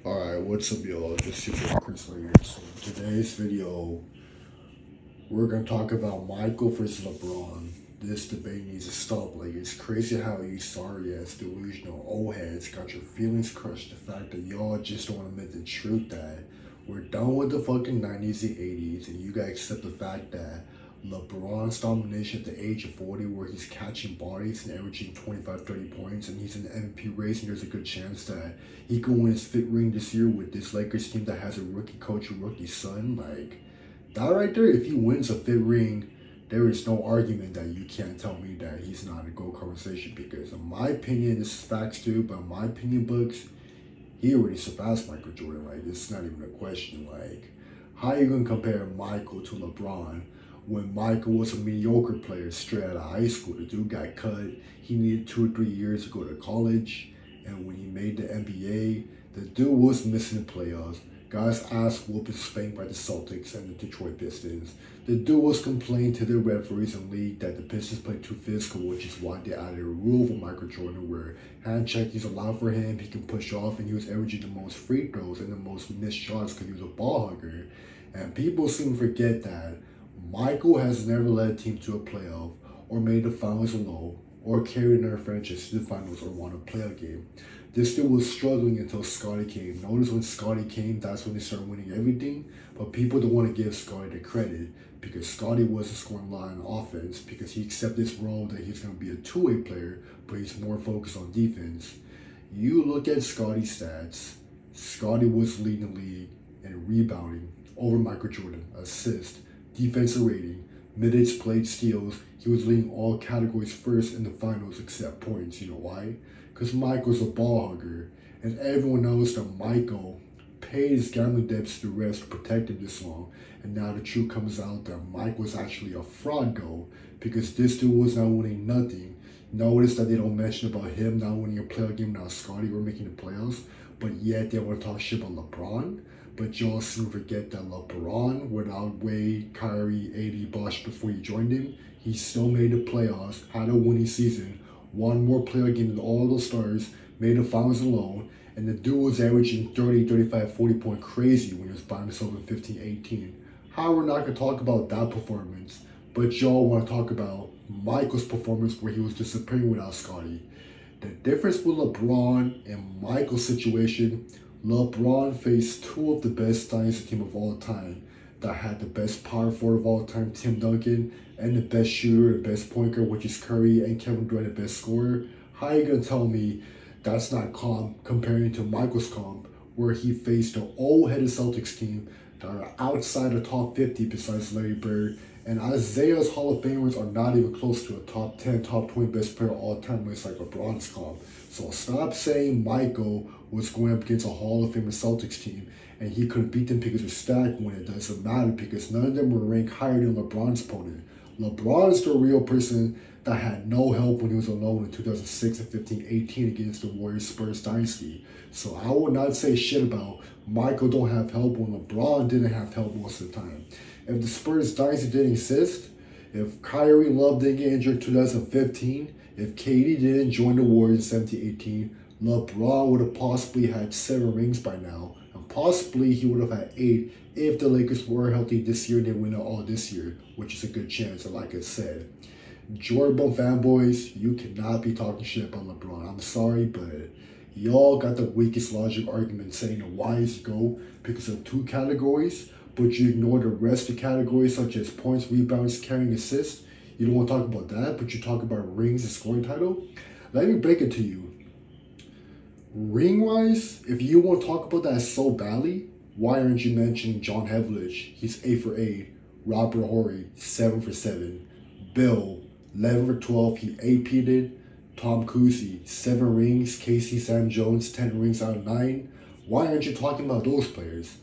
Alright, what's up, y'all? This is your boy Chris here. So, in today's video, we're gonna talk about Michael versus LeBron. This debate needs to stop. Like, it's crazy how you sorry ass, delusional old heads got your feelings crushed. The fact that y'all just don't admit the truth that we're done with the fucking 90s and 80s, and you guys accept the fact that LeBron's domination at the age of 40, where he's catching bodies and averaging 25, 30 points, and he's in the MVP race, and there's a good chance that he could win his fifth ring this year with this Lakers team that has a rookie coach, a rookie son. Like, that right there, if he wins a fifth ring, there is no argument that you can't tell me that he's not a GOAT conversation, because in my opinion, this is facts too, but in my opinion books, he already surpassed Michael Jordan. Like, it's not even a question. Like, how are you gonna compare Michael to LeBron when Michael was a mediocre player straight out of high school? The dude got cut. He needed 2 or 3 years to go to college, and when he made the NBA, the dude was missing the playoffs. Guys ass whooped and spanked by the Celtics and the Detroit Pistons. The dude was complaining to the referees and league that the Pistons played too physical, which is why they added a rule for Michael Jordan where hand check is allowed for him. He can push off, and he was averaging the most free throws and the most missed shots because he was a ball hugger. And people seem to forget that Michael has never led a team to a playoff or made the finals alone or carried another franchise to the finals or won a playoff game. This dude was struggling until Scottie came. Notice when Scottie came, that's when they started winning everything. But people don't want to give Scottie the credit because Scottie wasn't scoring a lot on offense because he accepted this role that he's going to be a two-way player, but he's more focused on defense. You look at Scottie's stats, Scottie was leading the league in rebounding over Michael Jordan, assist, defensive rating, minutes played, steals. He was leading all categories first in the finals except points. You know why? Because Michael's a ball hugger, and everyone knows that Michael paid his gambling debts to rest to protect him this long. And now the truth comes out that Mike was actually a fraud goal because this dude was not winning nothing. Notice that they don't mention about him not winning a playoff game, now Scottie were making the playoffs, but yet they want to talk shit about LeBron. But y'all seem to forget that LeBron, without Wade, Kyrie, AD, Bosh before he joined him, he still made the playoffs, had a winning season, won more playoff games than all those stars, made the finals alone, and the dude was averaging 30, 35, 40 point crazy when he was by himself in 15, 18. How we're not going to talk about that performance, but y'all want to talk about Michael's performance where he was disappearing without Scottie. The difference with LeBron and Michael's situation, LeBron faced two of the best dynasty team of all time that had the best power forward of all time, Tim Duncan, and the best shooter and best point guard, which is Curry, and Kevin Durant, the best scorer. How are you going to tell me that's not comp comparing to Michael's comp, where he faced the old-headed Celtics team that are outside the top 50 besides Larry Bird, and Isaiah's Hall of Famers are not even close to a top 10, top 20 best player of all time when it's like LeBron's comp. So stop saying Michael was going up against a Hall of Fame Celtics team and he couldn't beat them because of stack when it doesn't matter because none of them were ranked higher than LeBron's opponent. LeBron is the real person that had no help when he was alone in 2006 and 15, 18 against the Warriors Spurs dynasty. So I would not say shit about Michael don't have help when LeBron didn't have help most of the time. If the Spurs dynasty didn't exist, if Kyrie Love didn't get injured in 2015, if KD didn't join the Warriors in 17-18, LeBron would have possibly had 7 rings by now, and possibly he would have had 8 if the Lakers were healthy this year and they win it all this year, which is a good chance. And like I said, Jordan fanboys, you cannot be talking shit about LeBron. I'm sorry, but y'all got the weakest logic argument saying the wise go because of 2 categories, but you ignore the rest of the categories such as points, rebounds, carrying, assists. You don't want to talk about that, but you talk about rings and scoring title. Let me break it to you. Ring-wise, if you want to talk about that so badly, why aren't you mentioning John Havlicek? He's 8 for 8. Robert Horry, 7 for 7. Bill, 11 for 12. He AP'd it. Tom Cousy, 7 rings. Casey Sam Jones, 10 rings out of 9. Why aren't you talking about those players?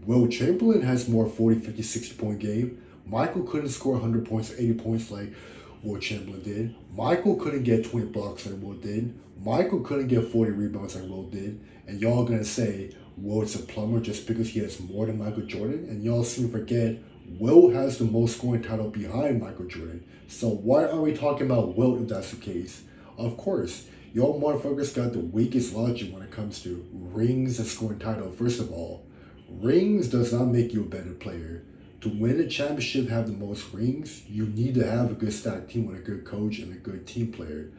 Will Chamberlain has more 40, 50, 60 point game. Michael couldn't score 100 points, 80 points like Will Chamberlain did. Michael couldn't get 20 blocks like Will did. Michael couldn't get 40 rebounds like Will did. And y'all gonna say Will's a plumber just because he has more than Michael Jordan? And y'all seem to forget Will has the most scoring title behind Michael Jordan. So why are we talking about Will if that's the case? Of course, Y'all motherfuckers got the weakest logic when it comes to rings and scoring title. First of all, rings does not make you a better player. To win a championship, have the most rings, you need to have a good stacked team with a good coach and a good team player.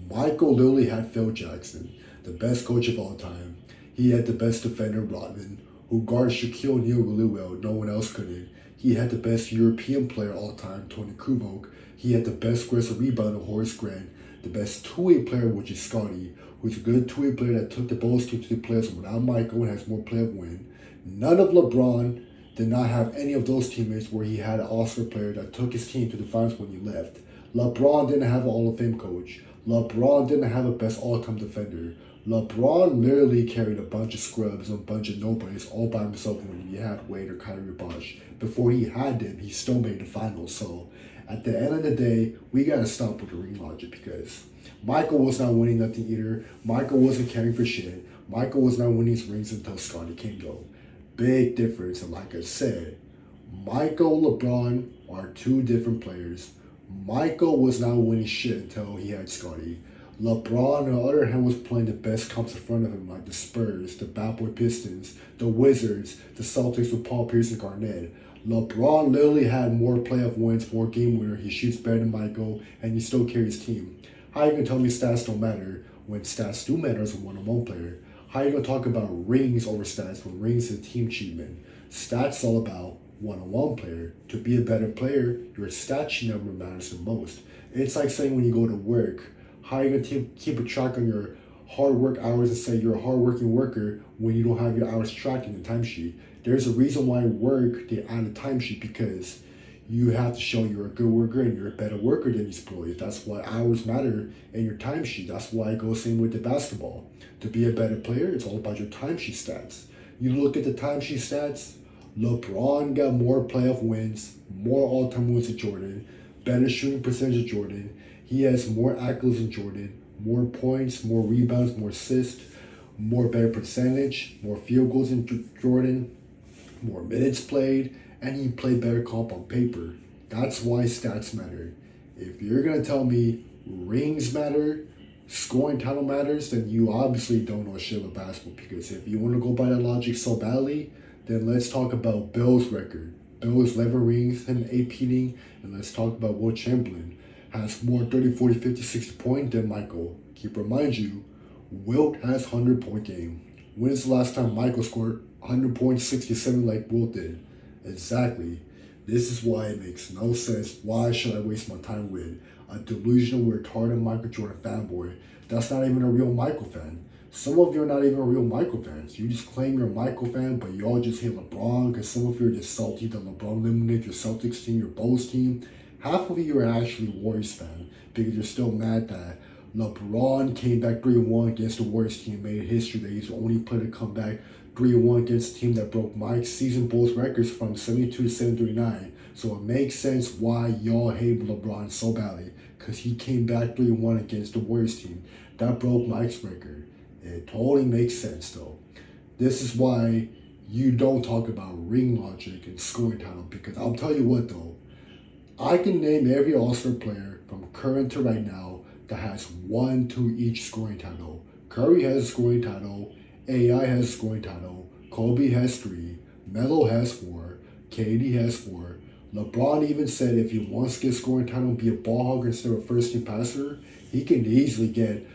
Michael literally had Phil Jackson, the best coach of all time. He had the best defender, Rodman, who guarded Shaquille O'Neal really well. No one else couldn't. He had the best European player all time, Tony Kukoc. He had the best aggressive rebounder, Horace Grant. The best two-way player, which is Scotty, who's a good two-way player that took the balls to the players without Michael and has more play of win. None of LeBron did not have any of those teammates where he had an all-star player that took his team to the finals when he left. LeBron didn't have an Hall of Fame coach. LeBron didn't have a best all-time defender. LeBron literally carried a bunch of scrubs and a bunch of nobodies all by himself when he had Wade or Kyrie Bosh. Before he had them, he still made the finals. So at the end of the day, we gotta stop with the ring logic because Michael was not winning nothing either. Michael wasn't caring for shit. Michael was not winning his rings until Scottie came though. Big difference, and like I said, Michael, LeBron are two different players. Michael was not winning shit until he had Scottie. LeBron, on the other hand, was playing the best comps in front of him, like the Spurs, the Bad Boy Pistons, the Wizards, the Celtics with Paul Pierce and Garnett. LeBron literally had more playoff wins, more game winner. He shoots better than Michael, and he still carries his team. How you gonna tell me stats don't matter when stats do matter as a one-on-one player? How you gonna talk about rings over stats when rings is a team achievement? Stats all about one-on-one player. To be a better player, your stat sheet number matters the most. It's like saying when you go to work, how you gonna keep a track on your hard work hours and say you're a hard-working worker when you don't have your hours tracked in the timesheet? There's a reason why work they add a timesheet because you have to show you're a good worker and you're a better worker than these employees. That's why hours matter in your timesheet. That's why it goes same with the basketball. To be a better player, it's all about your timesheet stats. You look at the timesheet stats, LeBron got more playoff wins, more all-time wins than Jordan, better shooting percentage than Jordan. He has more accolades than Jordan, more points, more rebounds, more assists, more better percentage, more field goals than Jordan, more minutes played, and he played better comp on paper. That's why stats matter. If you're gonna tell me rings matter, scoring title matters, then you obviously don't know shit about basketball. Because if you want to go by that logic so badly, then let's talk about Bill's record. Bill is 11 rings, him 8-peating, and let's talk about Will Chamberlain. Has more 30, 40, 50, 60 point than Michael. Keep remind you, Wilt has 100-point game. When is the last time Michael scored 100 points, 67 like Wilt did? Exactly. This is why it makes no sense. Why should I waste my time with a delusional, retarded Michael Jordan fanboy that's not even a real Michael fan? Some of you are not even real Michael fans. You just claim you're a Michael fan, but you all just hate LeBron because some of you are just salty that LeBron eliminated your Celtics team, your Bulls team. Half of you are actually Warriors fan because you're still mad that LeBron came back 3-1 against the Warriors team, made history that he's the only player to come back 3-1 against a team that broke Mike's season Bulls records from 72 to 739. So it makes sense why y'all hate LeBron so badly because he came back 3-1 against the Warriors team. That broke Mike's record. It totally makes sense though. This is why you don't talk about ring logic and scoring title because I'll tell you what though, I can name every All-Star player from current to right now that has 1, 2 each scoring title. Curry has a scoring title, AI has a scoring title, Kobe has 3, Melo has 4, KD has 4. LeBron even said if he wants to get scoring title and be a ball hogger instead of a first-team passer, he can easily get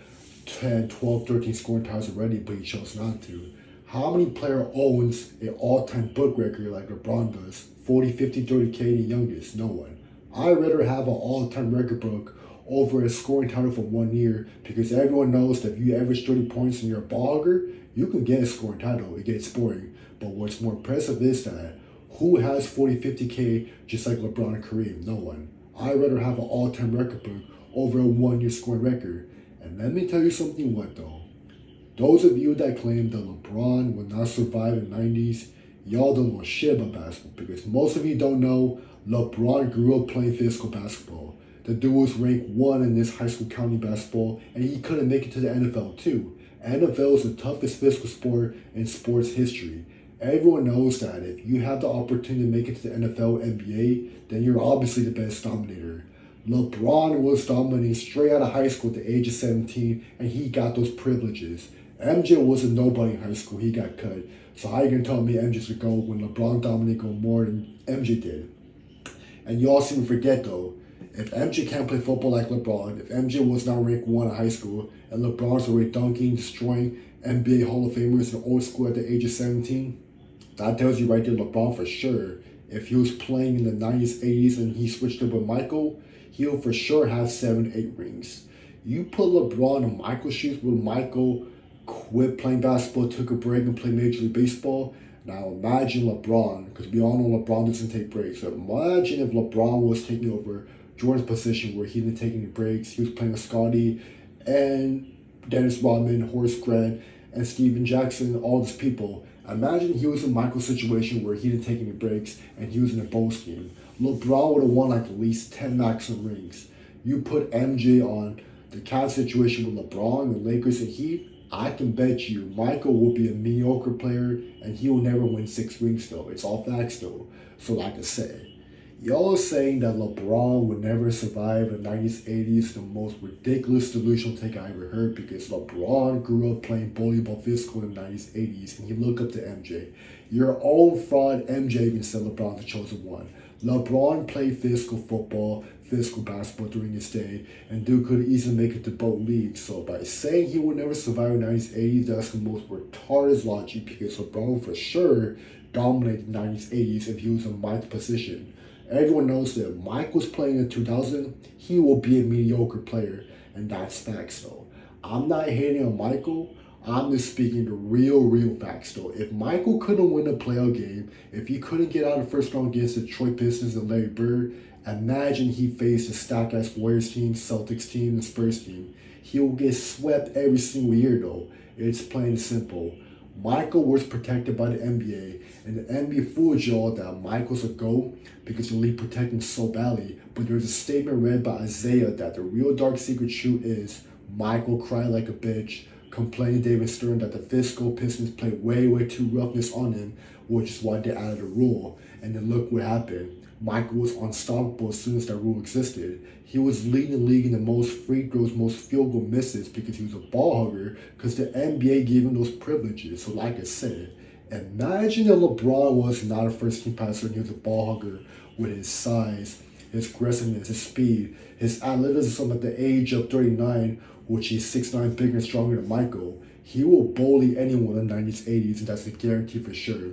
10, 12, 13 scoring titles already, but he chose not to. How many player owns an all-time book record like LeBron does? 40, 50, 30 KD youngest? No one. I'd rather have an all-time record book over a scoring title for 1 year because everyone knows that if you average 30 points and you're a ball hogger, you can get a scoring title. It gets boring. But what's more impressive is that who has 40, 50K just like LeBron and Kareem? No one. I'd rather have an all-time record book over a 1-year scoring record. And let me tell you something what though. Those of you that claim that LeBron would not survive in the 90s, y'all don't know shit about basketball because most of you don't know LeBron grew up playing physical basketball. The dude was ranked 1 in this high school county basketball and he couldn't make it to the NFL too. NFL is the toughest physical sport in sports history. Everyone knows that if you have the opportunity to make it to the NFL, NBA, then you're obviously the best dominator. LeBron was dominating straight out of high school at the age of 17, and he got those privileges. MJ was a nobody in high school. He got cut. So how you gonna tell me MJ should go when LeBron dominated more than MJ did? And you all seem to forget though, if MJ can't play football like LeBron, if MJ was not ranked 1 in high school, and LeBron's already dunking, destroying NBA Hall of Famers in old school at the age of 17, that tells you right there, LeBron for sure. If he was playing in the 90s, 80s, and he switched up with Michael, he'll for sure have 7, 8 rings. You put LeBron in Michael's shoes, will Michael quit playing basketball, took a break, and played Major League Baseball? Now imagine LeBron, because we all know LeBron doesn't take breaks. So imagine if LeBron was taking over Jordan's position where he didn't take any breaks. He was playing with Scottie and Dennis Rodman, Horace Grant, and Steven Jackson, all these people. Imagine he was in Michael's situation where he didn't take any breaks and he was in a bowl scheme. LeBron would have won like at least 10 maximum rings. You put MJ on the Cavs situation with LeBron, the Lakers, and Heat, I can bet you Michael will be a mediocre player and he will never win 6 rings though. It's all facts though. So like I said, y'all saying that LeBron would never survive the 90s, 80s, the most ridiculous delusional take I ever heard, because LeBron grew up playing volleyball physical in the 90s, 80s, and he looked up to MJ. Your own fraud MJ even said LeBron's the chosen one. LeBron played physical football, physical basketball during his day, and dude could easily make it to both leagues. So by saying he would never survive the 90s, 80s, that's the most retarded logic, because LeBron for sure dominated the 90s, 80s if he was in Mike's position. Everyone knows that if Mike was playing in 2000, he will be a mediocre player, and that's facts though. I'm not hating on Michael. I'm just speaking the real facts though. If Michael couldn't win a playoff game, if he couldn't get out of the first round against the Detroit Pistons and Larry Bird, imagine he faced the stacked ass Warriors team, Celtics team, and Spurs team. He will get swept every single year though. It's plain and simple. Michael was protected by the NBA, and the NBA fooled y'all that Michael's a GOAT because the league protected him so badly. But there's a statement read by Isaiah that the real dark secret truth is Michael cried like a bitch, complaining to David Stern that the physical Pistons played way too roughness on him, which is why they added a rule. And then look what happened. Michael was unstoppable as soon as that rule existed. He was leading the league in the most free throws, most field goal misses because he was a ball hugger, because the NBA gave him those privileges. So like I said, imagine if LeBron was not a first team passer and he was a ball hugger with his size, his aggressiveness, his speed, his athleticism at the age of 39, which he's 6'9", bigger and stronger than Michael. He will bully anyone in the 90s, 80s, and that's a guarantee for sure.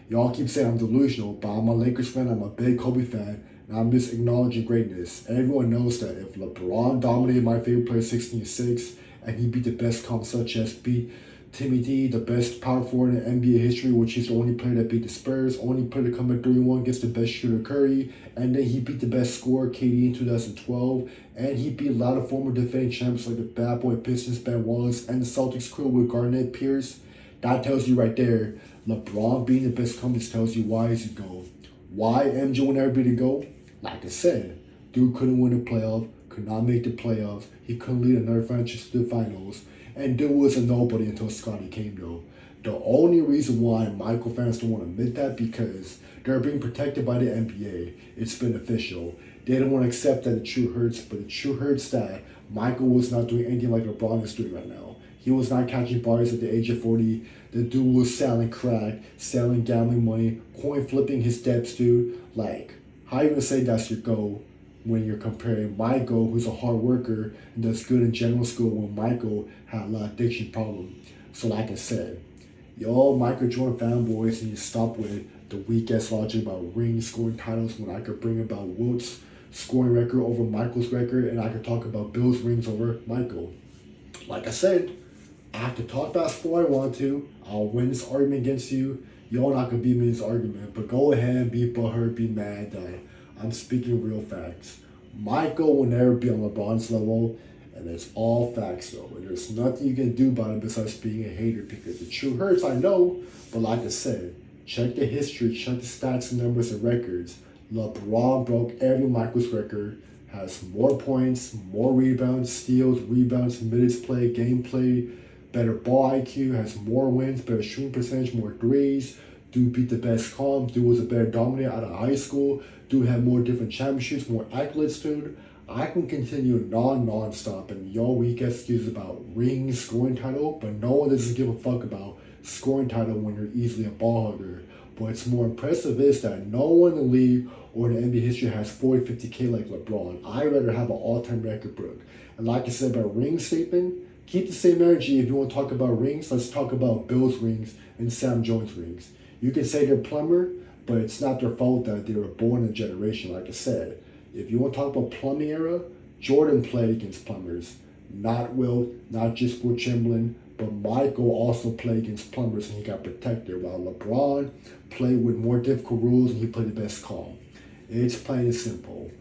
Y'all keep saying I'm delusional, but I'm a Lakers fan, I'm a big Kobe fan, and I'm just acknowledging greatness. Everyone knows that if LeBron dominated my favorite player 16-6, and he beat the best comps such as beat Timmy D, the best power forward in NBA history, which he's the only player that beat the Spurs, only player to come at 3-1 against the best shooter Curry, and then he beat the best scorer KD in 2012, and he beat a lot of former defending champs like the Bad Boy Pistons, Ben Wallace, and the Celtics crew with Garnett, Pierce. That tells you right there, LeBron being the best comes tells you why he's a GOAT. Why MJ will never be the GOAT? Like I said, dude couldn't win a playoff, could not make the playoffs, he couldn't lead another franchise to the finals, and dude was a nobody until Scottie came though. The only reason why Michael fans don't want to admit that because they're being protected by the NBA. It's been official. They don't want to accept that the truth hurts, but the truth hurts that Michael was not doing anything like LeBron is doing right now. He was not catching bodies at the age of 40. The dude was selling crack, selling gambling money, coin flipping his debts, dude. Like, how you gonna say that's your goal when you're comparing Michael, who's a hard worker and does good in general school, when Michael had a lot of addiction problem? So like I said, y'all Michael Jordan fanboys need to stop with the weak ass logic about rings, scoring titles, when I could bring about Wilt's scoring record over Michael's record, and I could talk about Bill's rings over Michael. Like I said, I have to talk basketball I want to. I'll win this argument against you. Y'all not gonna beat me in this argument, but go ahead and be butthurt, be mad that I'm speaking real facts. Michael will never be on LeBron's level, and it's all facts though. And there's nothing you can do about it besides being a hater, because the truth hurts, I know, but like I said, check the history, check the stats and numbers and records. LeBron broke every Michael's record, has more points, more rebounds, steals, rebounds, minutes played, gameplay, better ball IQ, has more wins, better shooting percentage, more threes. Dude beat the best comps. Dude was a better dominator out of high school. Dude had more different championships, more accolades, dude. I can continue non-stop and y'all weak excuses about rings, scoring title, but no one doesn't give a fuck about scoring title when you're easily a ball hugger. What's more impressive is that no one in the league or in the NBA history has 40, 50K like LeBron. I'd rather have an all-time record book. And like I said about ring statement, keep the same energy. If you want to talk about rings, let's talk about Bill's rings and Sam Jones rings. You can say they're plumber, but it's not their fault that they were born in a generation, like I said. If you want to talk about plumbing era, Jordan played against plumbers. Not Wilt, not just Will Chamberlain, but Michael also played against plumbers and he got protected, while LeBron played with more difficult rules and he played the best call. It's plain and simple.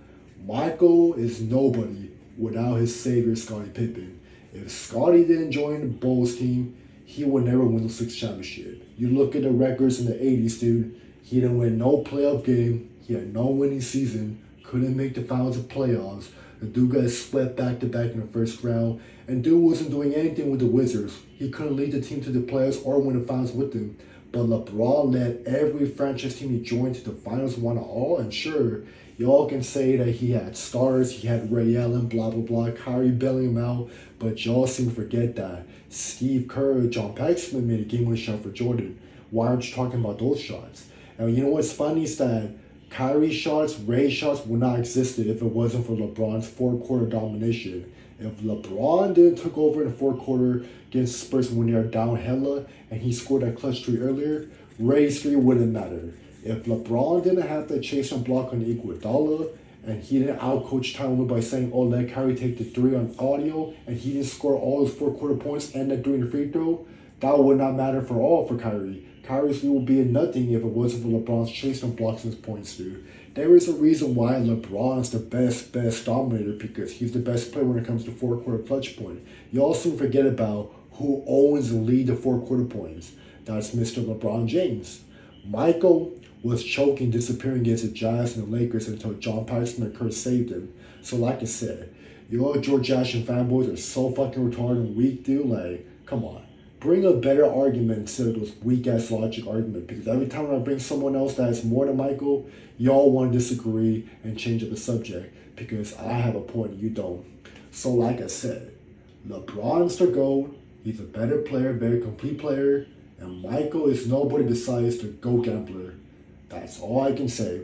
Michael is nobody without his savior, Scottie Pippen. If Scottie didn't join the Bulls team, he would never win the sixth championship. You look at the records in the 80s, dude. He didn't win no playoff game. He had no winning season. Couldn't make the finals or playoffs. The dude got swept back-to-back in the first round. And dude wasn't doing anything with the Wizards. He couldn't lead the team to the playoffs or win the finals with them. But LeBron led every franchise team he joined to the finals, won it all. And sure, y'all can say that he had stars, he had Ray Allen, blah, blah, blah, Kyrie bailing him out. But y'all seem to forget that Steve Kerr, John Paxson made a game-winning shot for Jordan. Why aren't you talking about those shots? And you know what's funny is that Kyrie shots, Ray shots would not exist if it wasn't for LeBron's fourth-quarter domination. If LeBron didn't took over in the fourth quarter against Spurs when they were down hella and he scored that clutch three earlier, Ray's three wouldn't matter. If LeBron didn't have that chase and block on Iguodala and he didn't outcoach Tyronn by saying, oh, let Kyrie take the three on audio and he didn't score all his fourth-quarter points and that during the free throw, that would not matter for all for Kyrie. Kyrie's lead would be a nothing if it wasn't for LeBron's chase and blocks and his points, dude. There is a reason why LeBron's the best dominator because he's the best player when it comes to fourth-quarter clutch point. You also forget about who owns and lead the fourth-quarter points. That's Mr. LeBron James. Michael was choking, disappearing against the Giants and the Lakers until John Paxson and Kerr saved him. So like I said, you all George Jackson fanboys are so fucking retarded and weak, dude. Like, come on. Bring a better argument instead of those weak-ass logic arguments. Because every time I bring someone else that is more than Michael, y'all want to disagree and change up the subject. Because I have a point, you don't. So like I said, LeBron's the GOAT. He's a better player, better complete player. And Michael is nobody besides the GOAT gambler. That's all I can say.